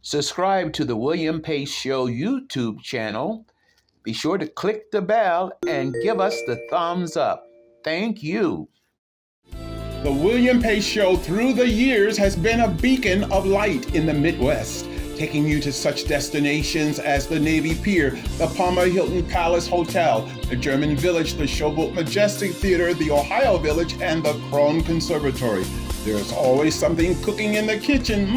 Subscribe to the William Pace Show YouTube channel. Be sure to click the bell and give us the thumbs up. Thank you. The William Pace Show through the years has been a beacon of light in the Midwest, taking you to such destinations as the Navy Pier, the Palmer Hilton Palace Hotel, the German Village, the Showboat Majestic Theatre, the Ohio Village, and the Krohn Conservatory. There's always something cooking in the kitchen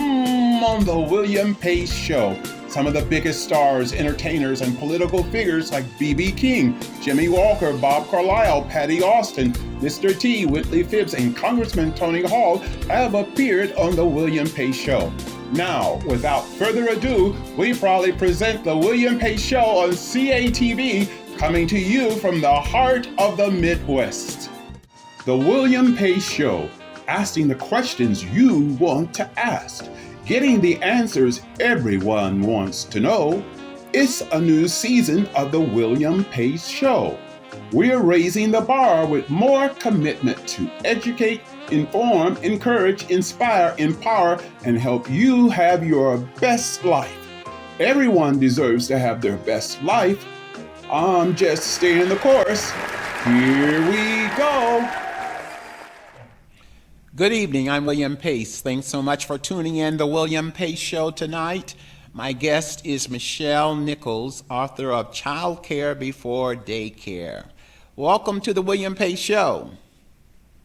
on the William Pace Show. Some of the biggest stars, entertainers, and political figures like B.B. King, Jimmy Walker, Bob Carlisle, Patti Austin, Mr. T, Whitley Phibbs, and Congressman Tony Hall have appeared on the William Pace Show. Now, without further ado, we proudly present the William Pace Show on CATV, coming to you from the heart of the Midwest. The William Pace Show, asking the questions you want to ask, getting the answers everyone wants to know. It's a new season of the William Pace Show. We're raising the bar with more commitment to educate, inform, encourage, inspire, empower, and help you have your best life. Everyone deserves to have their best life. I'm just staying the course. Here we go. Good evening, I'm William Pace. Thanks so much for tuning in the William Pace Show tonight. My guest is Michelle Nichols, author of Childcare Before Daycare. Welcome to the William Pace Show.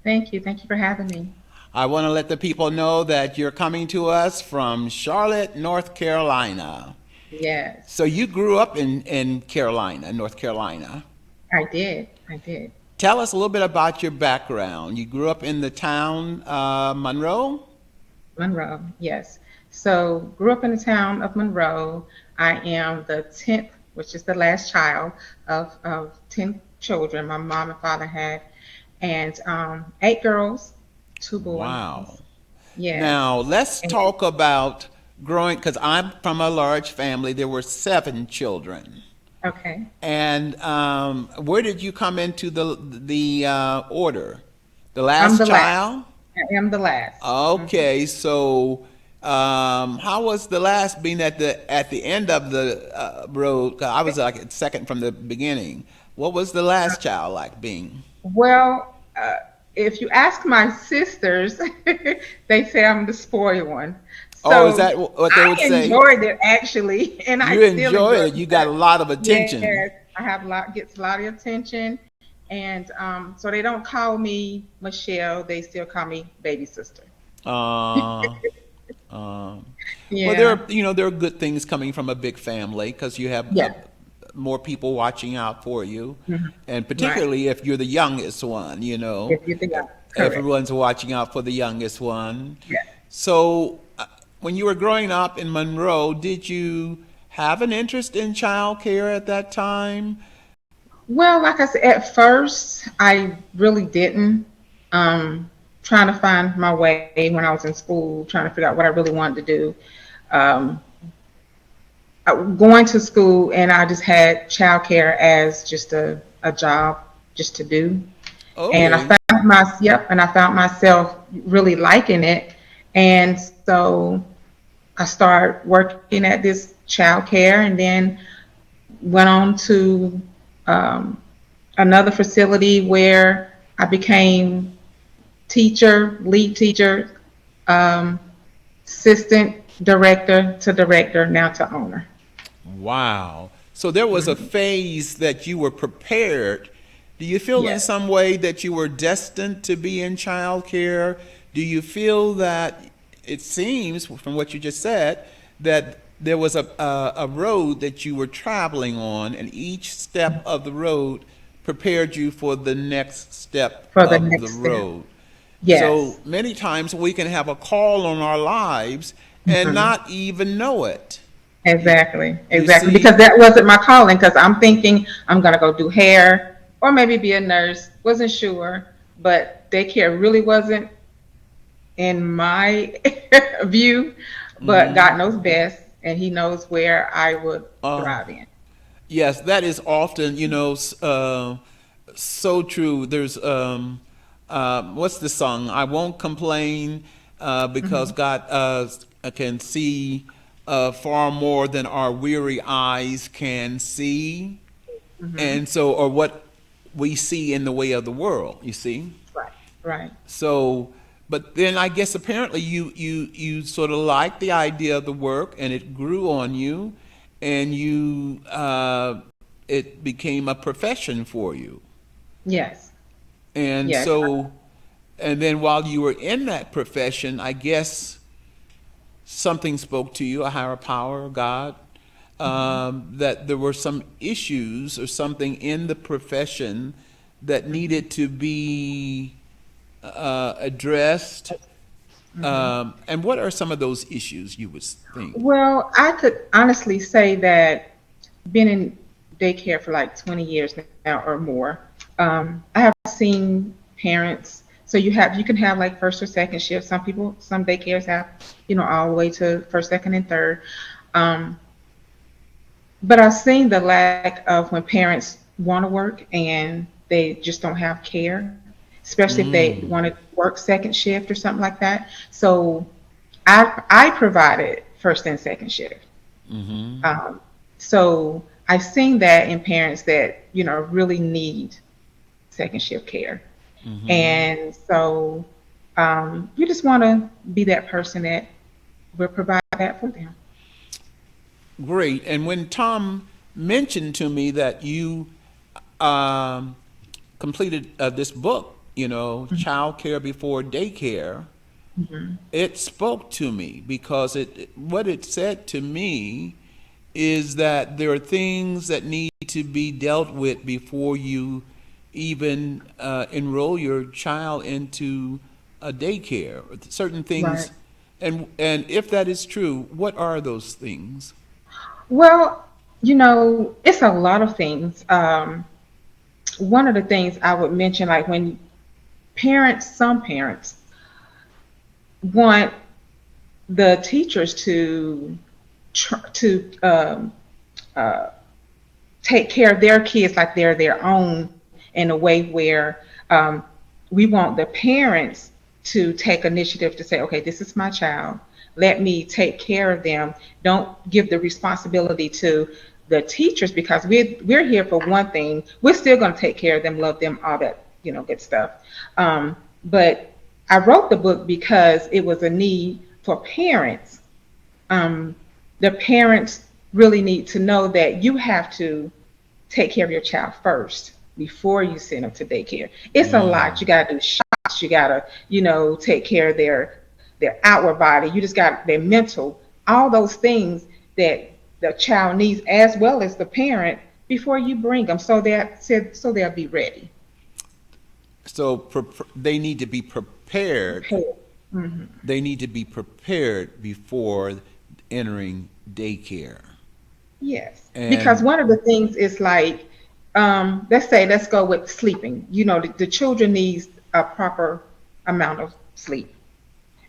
Thank you. Thank you for having me. I want to let the people know that you're coming to us from Charlotte, North Carolina. Yes. So you grew up in Carolina, North Carolina. I did. Tell us a little bit about your background. You grew up in the town Monroe? Monroe, yes. So grew up in the town of Monroe. I am the 10th, which is the last child of 10 children my mom and father had. And 8 girls, 2 boys. Wow. Yeah. Now, let's talk about growing, because I'm from a large family. There were 7 children. Okay. And where did you come into the order? The last child? I am the last. Okay, so how was the last being at the end of the road? 'Cause I was like second from the beginning. What was the last child like being? Well, if you ask my sisters, they say I'm the spoiled one. So is that what they would say? I enjoyed it actually, and I You still enjoyed it. You got a lot of attention. Yes, I have gets a lot of attention, and so they don't call me Michelle; they still call me baby sister. Yeah. Well, there are good things coming from a big family because you have more people watching out for you, and particularly if you're the youngest one. If you're the youngest, everyone's watching out for the youngest one. Yeah. So, when you were growing up in Monroe, did you have an interest in childcare at that time? Well, like I said, at first I really didn't. Trying to find my way when I was in school, trying to figure out what I really wanted to do. Going to school, and I just had childcare as just a job, just to do. Okay. And I found myself really liking it, and so I started working at this childcare, and then went on to another facility where I became lead teacher, assistant director to director, now to owner. Wow. So there was a phase that you were prepared. Do you feel in some way that you were destined to be in childcare? Do you feel that it seems from what you just said that there was a road that you were traveling on, and each step of the road prepared you for the next step of the road? Yes. So many times we can have a call on our lives and not even know it. Exactly. Because that wasn't my calling, because I'm thinking I'm going to go do hair or maybe be a nurse. Wasn't sure, but daycare really wasn't in my view, but God knows best, and he knows where I would thrive in. Yes, that is often, so true. There's, what's the song? I won't complain because God can see far more than our weary eyes can see, and so, or what we see in the way of the world, you see. Right. Right. So, but then I guess apparently you sort of liked the idea of the work, and it grew on you, and it became a profession for you. Yes. And Yes. so, and then while you were in that profession, I guess something spoke to you, a higher power, God, that there were some issues or something in the profession that needed to be addressed. And what are some of those issues you would think? Well, I could honestly say that being in daycare for like 20 years now or more, I have seen parents. So you can have like first or second shift. Some daycares have, all the way to first, second, and third. But I've seen the lack of when parents want to work and they just don't have care, especially if they want to work second shift or something like that. So I provided first and second shift. So I've seen that in parents that, really need second shift care. And so you just want to be that person that will provide that for them. Great. And when Tom mentioned to me that you completed this book, Childcare Before Daycare, it spoke to me because what it said to me is that there are things that need to be dealt with before you even enroll your child into a daycare. Certain things, Right. and if that is true, what are those things? Well, it's a lot of things. One of the things I would mention, like when some parents want the teachers to take care of their kids like they're their own, in a way where we want the parents to take initiative to say, okay, this is my child. Let me take care of them. Don't give the responsibility to the teachers, because we're here for one thing. We're still going to take care of them, love them, all that, good stuff. But I wrote the book because it was a need for parents. The parents really need to know that you have to take care of your child first before you send them to daycare. It's a lot. You got to do shots. You got to, take care of their outward body. You just got their mental, all those things that the child needs, as well as the parent, before you bring them, so they'll be ready. So they need to be prepared. They need to be prepared before entering daycare. Yes, And because one of the things is like, let's go with sleeping. The children needs a proper amount of sleep.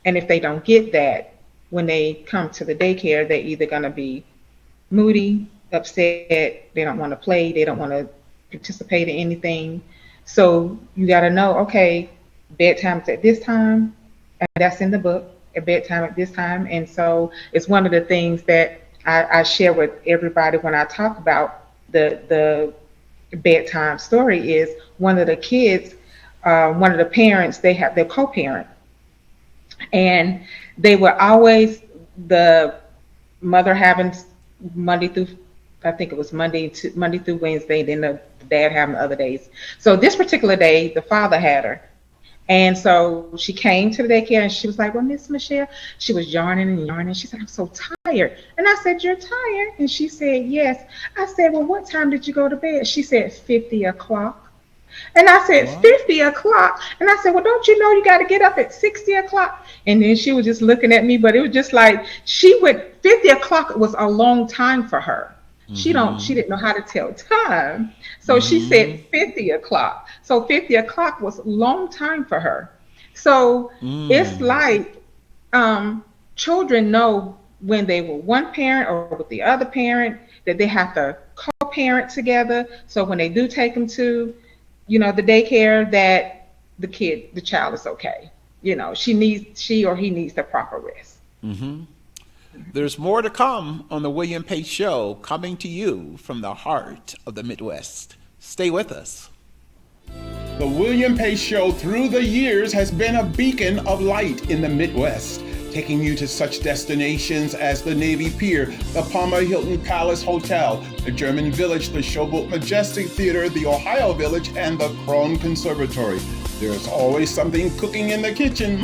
And if they don't get that, when they come to the daycare, they're either going to be moody, upset, they don't want to play, they don't want to participate in anything. So you got to know, okay, bedtime's at this time, and that's in the book, at bedtime at this time. And so it's one of the things that I share with everybody when I talk about the bedtime story is one of the kids, one of the parents, they have their co-parent. And they were always, the mother having Monday through, I think it was Monday through Wednesday, then the dad having the other days. So this particular day, the father had her. And so she came to the daycare and she was like, well, Miss Michelle, she was yarning and yarning. She said, I'm so tired. And I said, you're tired? And she said, yes. I said, well, what time did you go to bed? She said, 50 o'clock. And I said, what? 50 o'clock? And I said, well, don't you know you got to get up at 60 o'clock? And then she was just looking at me, but it was just like, 50 o'clock was a long time for her. She didn't know how to tell time. So she said 50 o'clock. So 50 o'clock was a long time for her. So it's like children know when they were one parent or with the other parent that they have to co-parent together. So when they do take them to, the daycare, that the child is okay. She or he needs the proper rest. There's more to come on the William Pace Show, coming to you from the heart of the Midwest. Stay with us. The William Pace Show through the years has been a beacon of light in the Midwest, taking you to such destinations as the Navy Pier, the Palmer Hilton Palace Hotel, the German Village, the Showboat Majestic Theatre, the Ohio Village, and the Krohn Conservatory. There's always something cooking in the kitchen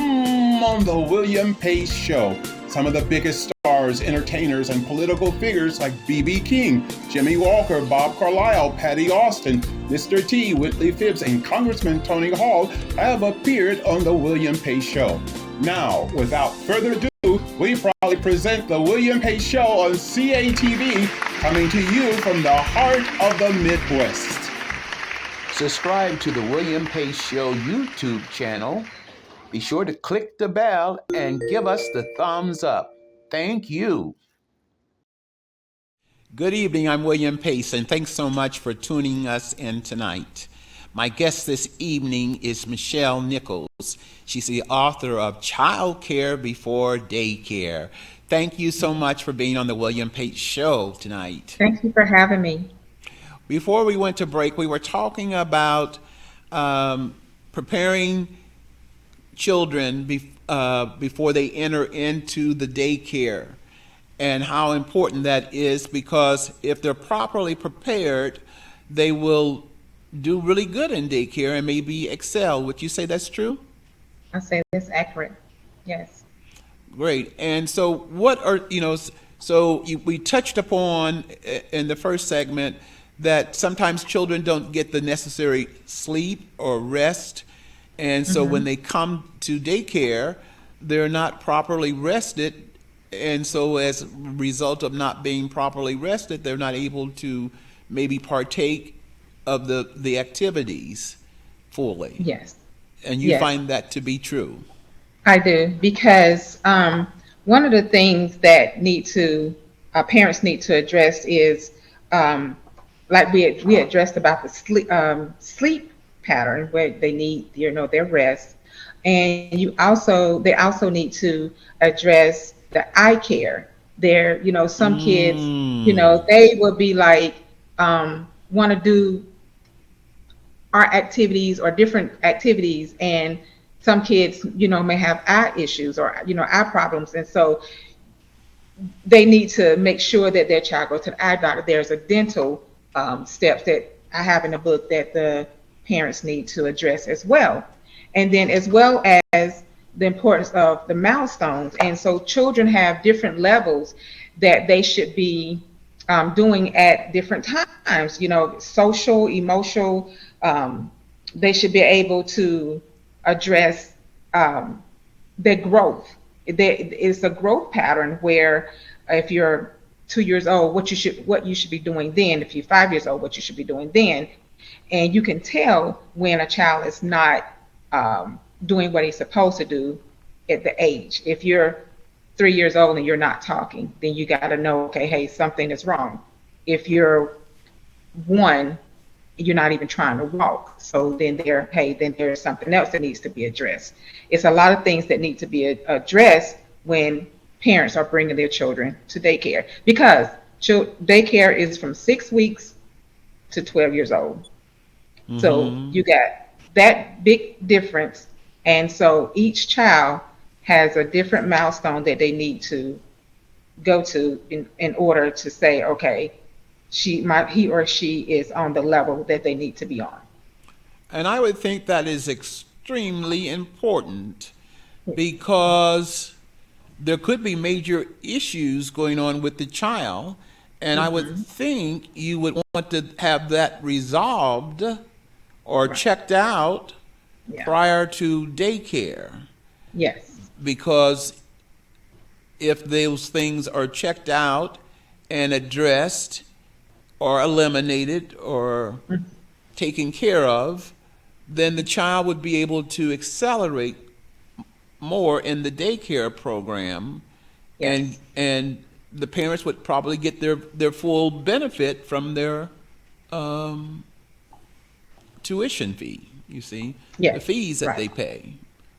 on the William Pace Show. Some of the biggest stars, entertainers, and political figures like B.B. King, Jimmy Walker, Bob Carlisle, Patti Austin, Mr. T, Whitley Phibbs, and Congressman Tony Hall have appeared on the William Pace Show. Now, without further ado, we proudly present the William Pace Show on CATV, coming to you from the heart of the Midwest. Subscribe to the William Pace Show YouTube channel. Be sure to click the bell and give us the thumbs up. Thank you. Good evening, I'm William Pace, and thanks so much for tuning us in tonight. My guest this evening is Michelle Nichols. She's the author of Childcare Before Daycare. Thank you so much for being on the William Pace Show tonight. Thank you for having me. Before we went to break, we were talking about preparing children before they enter into the daycare, and how important that is, because if they're properly prepared, they will do really good in daycare and maybe excel. Would you say that's true? I say that's accurate. Yes. Great. And so we touched upon in the first segment that sometimes children don't get the necessary sleep or rest. And so when they come to daycare, they're not properly rested. And so as a result of not being properly rested, they're not able to maybe partake of the activities fully. Yes. And you find that to be true? I do, because one of the things that parents need to address is, like we addressed about the sleep pattern, where they need their rest, and they also need to address the eye care. Some kids, they will be like want to do art activities or different activities, and some kids may have eye issues or eye problems, and so they need to make sure that their child goes to the eye doctor. There's a dental steps that I have in the book that the parents need to address as well. And then as well as the importance of the milestones. And so children have different levels that they should be doing at different times, social, emotional. They should be able to address their growth. It's a growth pattern where if you're 2 years old, what you should be doing then. If you're 5 years old, what you should be doing then. And you can tell when a child is not doing what he's supposed to do at the age. If you're 3 years old and you're not talking, then you got to know, okay, hey, something is wrong. If you're 1, you're not even trying to walk. So then there's something else that needs to be addressed. It's a lot of things that need to be addressed when parents are bringing their children to daycare, because daycare is from 6 weeks to 12 years old. So you got that big difference. And so each child has a different milestone that they need to go to in order to say, okay, he or she is on the level that they need to be on. And I would think that is extremely important, because there could be major issues going on with the child, and I would think you would want to have that resolved or checked out prior to daycare. Yes. Because if those things are checked out and addressed or eliminated or taken care of, then the child would be able to accelerate more in the daycare program. Yes. And the parents would probably get their full benefit from their tuition fee, you see, the fees that they pay.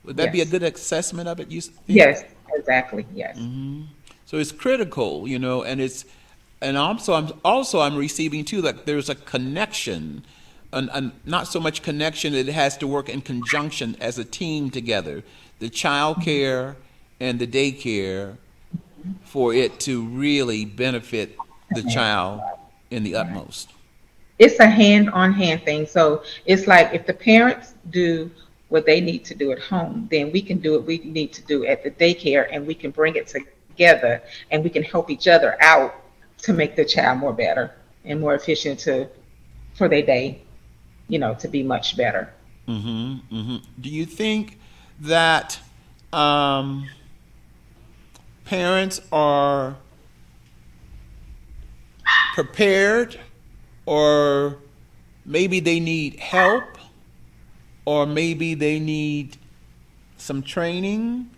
Would that be a good assessment of it, you think? Yes, exactly, yes. So it's critical, and and I'm receiving too that there's a connection, and not so much connection, it has to work in conjunction as a team together, the child care and the daycare, for it to really benefit the child in the utmost. It's a hand-on-hand thing. So it's like if the parents do what they need to do at home, then we can do what we need to do at the daycare, and we can bring it together, and we can help each other out to make the child more better and more efficient for their day, to be much better. Do you think that parents are prepared, or maybe they need help, or maybe they need some training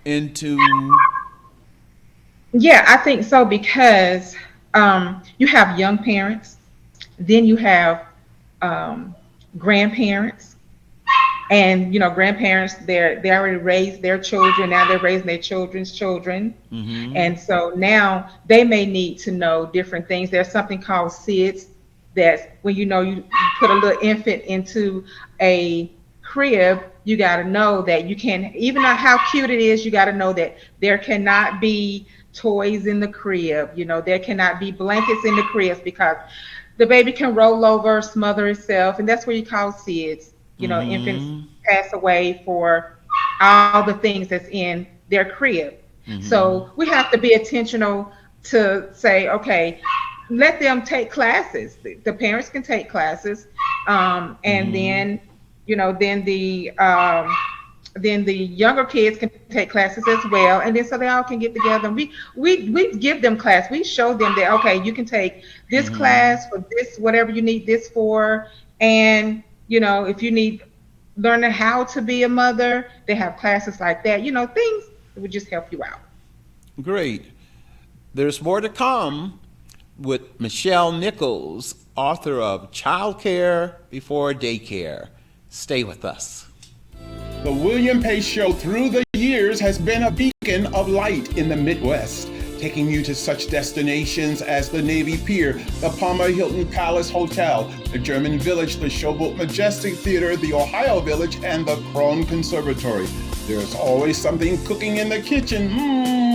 into? Yeah, I think so, because you have young parents, then you have grandparents, and grandparents, they already raised their children, now they're raising their children's children. And so now they may need to know different things. There's something called SIDS, that's when you put a little infant into a crib, you got to know that you can, even though how cute it is, you got to know that there cannot be toys in the crib, there cannot be blankets in the cribs, because the baby can roll over, smother itself, and that's what you call SIDS. Infants pass away for all the things that's in their crib. So we have to be intentional to say, okay, let them take classes. The parents can take classes, and then then the younger kids can take classes as well, and then so they all can get together. And we give them class. We show them that, okay, you can take this class for this, whatever you need this for, and if you need learning how to be a mother, they have classes like that. Things that would just help you out. Great. There's more to come with Michelle Nichols, author of Childcare Before Daycare. Stay with us. The William Pace Show through the years has been a beacon of light in the Midwest, taking you to such destinations as the Navy Pier, the Palmer Hilton Palace Hotel, the German Village, the Showboat Majestic Theatre, the Ohio Village, and the Krohn Conservatory. There's always something cooking in the kitchen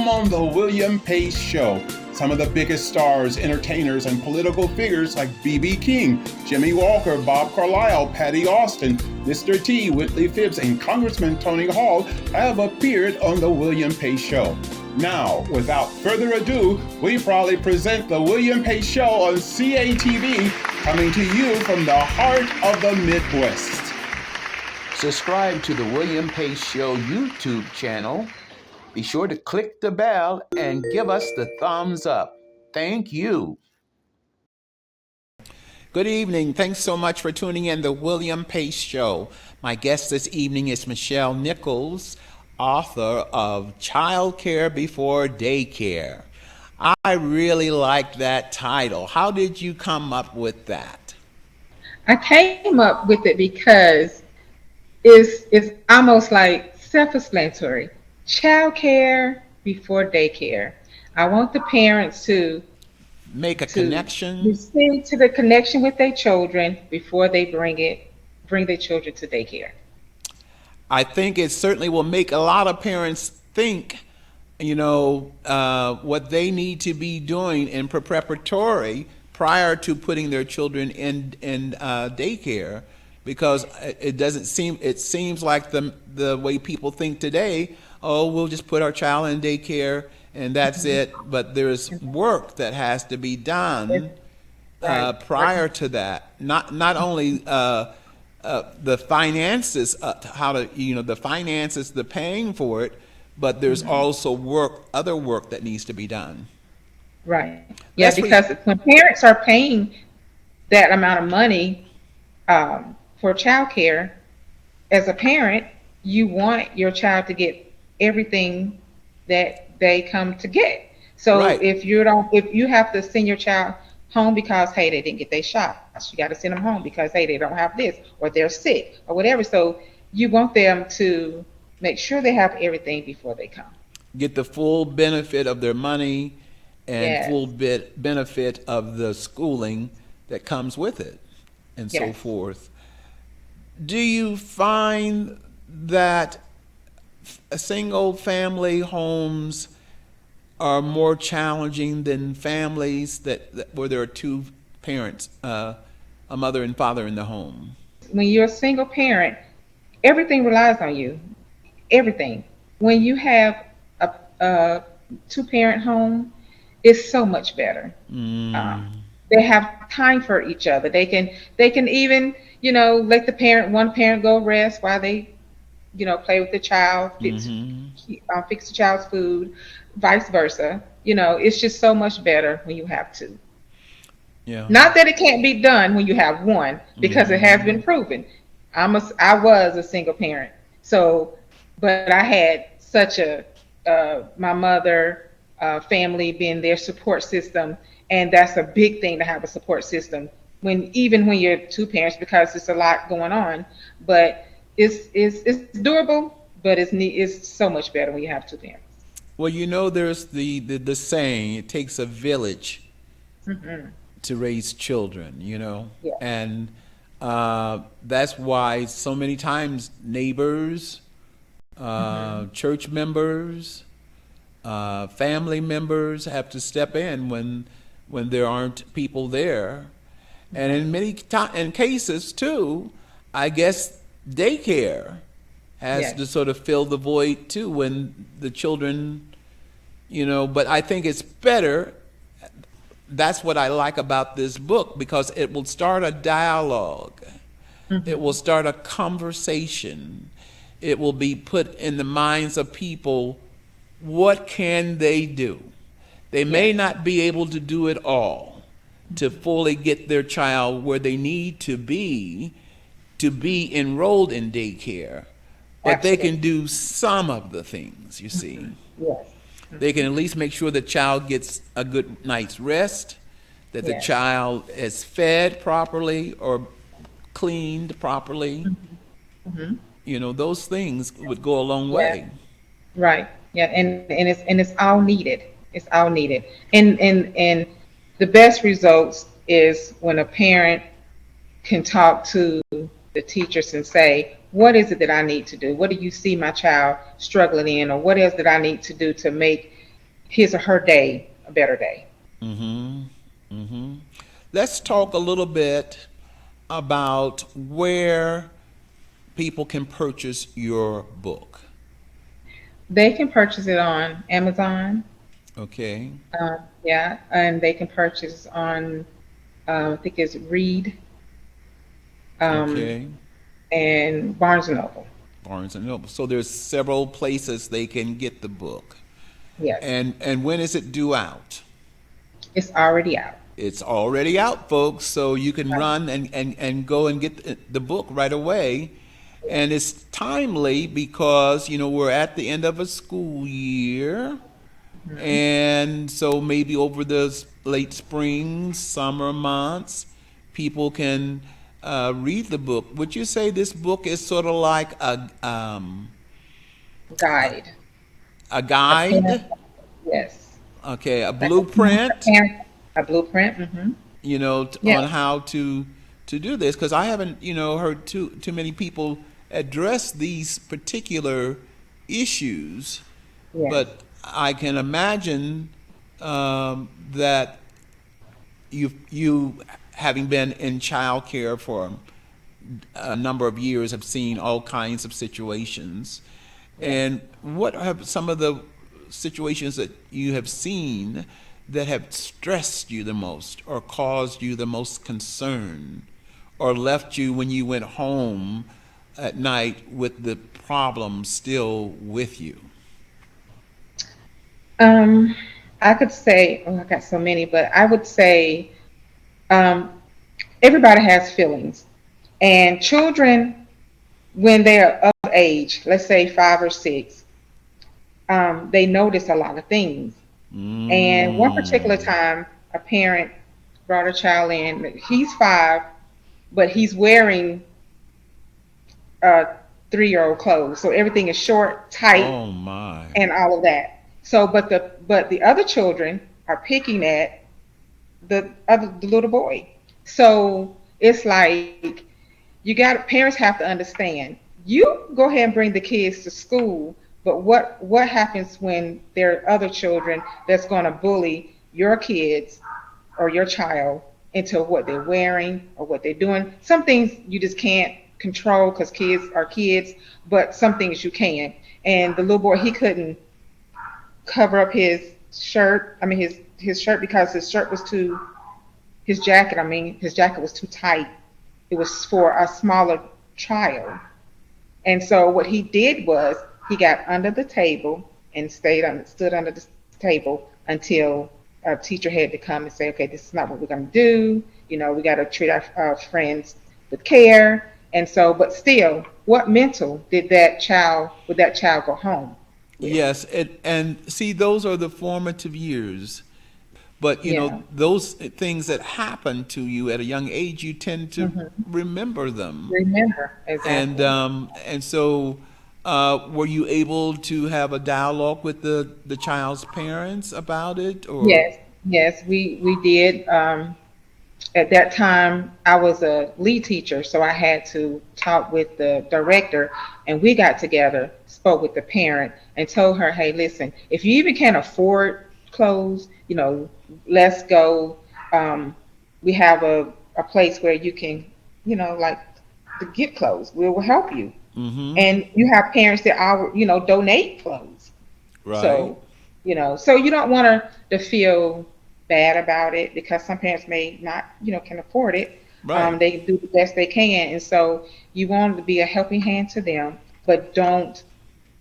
on the William Pace Show. Some of the biggest stars, entertainers, and political figures like B.B. King, Jimmy Walker, Bob Carlisle, Patti Austin, Mr. T, Whitley Phibbs, and Congressman Tony Hall have appeared on the William Pace Show. Now, without further ado, we proudly present the William Pace Show on CATV, coming to you from the heart of the Midwest. Subscribe to the William Pace Show YouTube channel. Be sure to click the bell and give us the thumbs up. Thank you. Good evening. Thanks so much for tuning in to the William Pace Show. My guest this evening is Michelle Nichols, author of Childcare Before Daycare. I really like that title. How did you come up with that? I came up with it because it's almost like self-explanatory. Childcare before daycare. I want the parents to make a connection. Receive to the connection with their children before they bring their children to daycare. I think it certainly will make a lot of parents think, what they need to be doing in preparatory prior to putting their children in daycare, because it seems like the way people think today. Oh, we'll just put our child in daycare and that's it. But there's work that has to be done prior to that. Not only the finances, the finances, the paying for it, but there's also other work that needs to be done. Right. Yeah, because when parents are paying that amount of money for childcare, as a parent, you want your child to get everything that they come to get. So if you have to send your child home because, hey, they didn't get their shots, you got to send them home because, hey, they don't have this, or they're sick, or whatever. So you want them to make sure they have everything before they come. get the full benefit of their money and Yes. full benefit of the schooling that comes with it, and so Yes. forth. Do you find that single family homes are more challenging than families where there are two parents, a mother and father in the home? When you're a single parent, everything relies on you. Everything. When you have a two-parent home, it's so much better. They have time for each other. They can even, let one parent go rest while they, play with the child, fix the child's food, vice versa. It's just so much better when you have two. Yeah. Not that it can't be done when you have one, because it has been proven. I was a single parent, but I had such my mother, family being their support system, and that's a big thing to have a support system even when you're two parents, because it's a lot going on. But it's doable, but it's so much better when you have two parents. Well, there's the saying, it takes a village to raise children, Yeah. and that's why so many times neighbors, church members, family members have to step in when there aren't people there, and in many cases too, I guess daycare has Yes. to sort of fill the void too when the children, But I think it's better. That's what I like about this book, because it will start a dialogue. It will start a conversation. It will be put in the minds of people, what can they do? They may not be able to do it all to fully get their child where they need to be enrolled in daycare, but they can do some of the things, you see. Yes. They can at least make sure the child gets a good night's rest, that the Yes. child is fed properly or cleaned properly. Those things would go a long way. Right. Yeah. And it's all needed. It's all needed. And the best results is when a parent can talk to the teachers and say, what is it that I need to do? What do you see my child struggling in? Or what else that I need to do to make his or her day a better day? Let's talk a little bit about where people can purchase your book. They can purchase it on Amazon. Okay. Yeah. And they can purchase on, I think it's Read. Okay. And Barnes and Noble. Barnes and Noble. So there's several places they can get the book. Yes. And when is it due out? It's already out. It's already out, folks. So you can run and go and get the book right away. And it's timely because, we're at the end of a school year. And so maybe over the late spring, summer months, people can read the book. Would you say this book is sort of like a Guide. a guide? Yes. Okay, a blueprint. A blueprint. On how to do this, because I haven't heard too many people address these particular issues. Yes. But I can imagine that you having been in childcare for a number of years have seen all kinds of situations. And what have some of the situations that you have seen that have stressed you the most or caused you the most concern or left you when you went home at night with the problem still with you? I could say, I got so many, but I would say everybody has feelings. And children, when they're of age, let's say 5 or 6, they notice a lot of things. And one particular time, a parent brought a child in. He's 5, but he's wearing 3-year-old clothes. So everything is short, tight, Oh my. and all of that. So, but the other children are picking at the little boy. So it's like parents have to understand. You go ahead and bring the kids to school, but what happens when there are other children that's going to bully your kids or your child into what they're wearing or what they're doing? Some things you just can't control because kids are kids, but some things you can. And the little boy, he couldn't cover up his shirt. I mean, his shirt, because his jacket. I mean, his jacket was too tight. It was for a smaller child. And so what he did was he got under the table and stood under the table until a teacher had to come and say, okay, this is not what we're going to do. You know, we got to treat our friends with care. And so, but still, what mental would that child go home with? Yes, and see, those are the formative years. But you Yeah. know, those things that happen to you at a young age, you tend to remember them. Remember, And exactly. and so, were you able to have a dialogue with the child's parents about it, or? Yes, we did. At that time, I was a lead teacher, so I had to talk with the director, and we got together, spoke with the parent, and told her, hey, listen, if you even can't afford clothes, you know, let's go. We have a place where you can, you know, like to get clothes. We will help you. Mm-hmm. And you have parents that are, you know, donate clothes. Right. So, you know, so you don't want her to feel bad about it because some parents may not, you know, can afford it. Right. They do the best they can. And so you want to be a helping hand to them, but don't,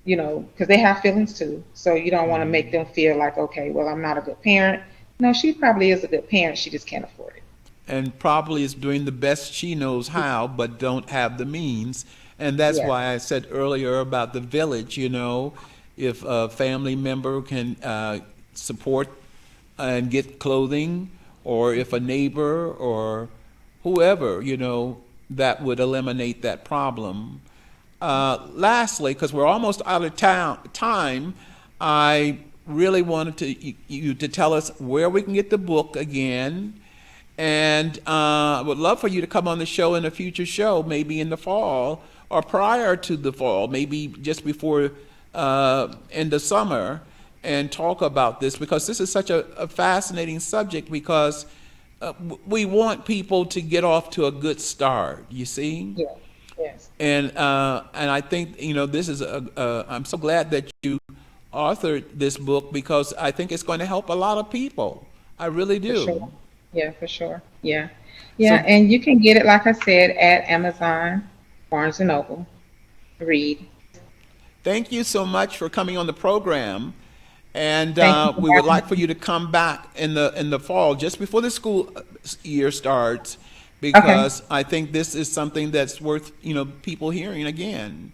you know, because they have feelings too. So you don't want to make them feel like, okay, well, I'm not a good parent. No, she probably is a good parent. She just can't afford it. And probably is doing the best she knows how, but don't have the means. And that's Yes. why I said earlier about the village, you know, if a family member can support and get clothing, or if a neighbor or whoever, you know, that would eliminate that problem. Lastly, because we're almost out of time, I really wanted you to tell us where we can get the book again, and I would love for you to come on the show in a future show, maybe in the fall or prior to the fall, maybe just before in the summer, and talk about this, because this is such a fascinating subject, because we want people to get off to a good start, you see? Yes. Yes. And I think, you know, this is I'm so glad that you authored this book, because I think it's going to help a lot of people. I really For do. sure. Yeah, for sure. Yeah. So Yeah. And you can get it, like I said, at Amazon, Barnes and Noble, Read. thank you so much for coming on the program. And Thank you for we would having like for me. you to come back in the fall, just before the school year starts, Okay. because I think this is something that's worth, you know, people hearing again.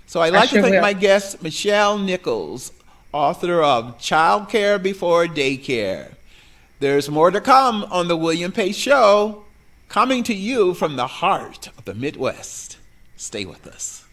So I'd I like to sure thank will. my guest, Michelle Nichols, author of Childcare Before Daycare. There's more to come on the William Pace Show, coming to you from the heart of the Midwest. Stay with us.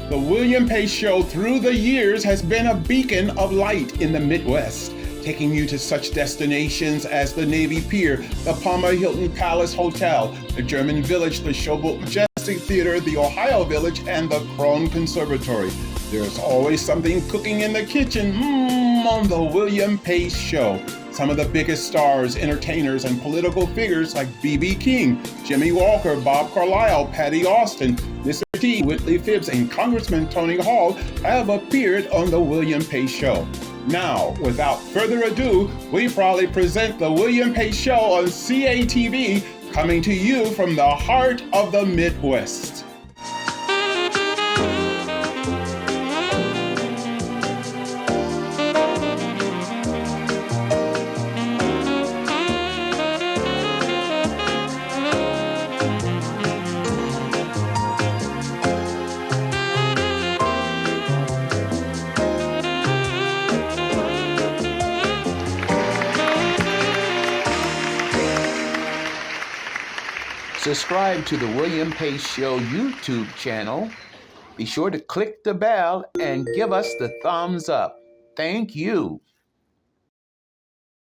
The William Pace Show through the years has been a beacon of light in the Midwest, taking you to such destinations as the Navy Pier, the Palmer Hilton Palace Hotel, the German Village, the Showboat Majestic Theatre, the Ohio Village, and the Krohn Conservatory. There's always something cooking in the kitchen on the William Pace Show. Some of the biggest stars, entertainers, and political figures like B.B. King, Jimmy Walker, Bob Carlisle, Patti Austin, Mr. T, Whitley Phibbs, and Congressman Tony Hall have appeared on the William Pace Show. Now, without further ado, we proudly present the William Pace Show on CATV, coming to you from the heart of the Midwest. Subscribe to the William Pace Show YouTube channel. Be sure to click the bell and give us the thumbs up. Thank you.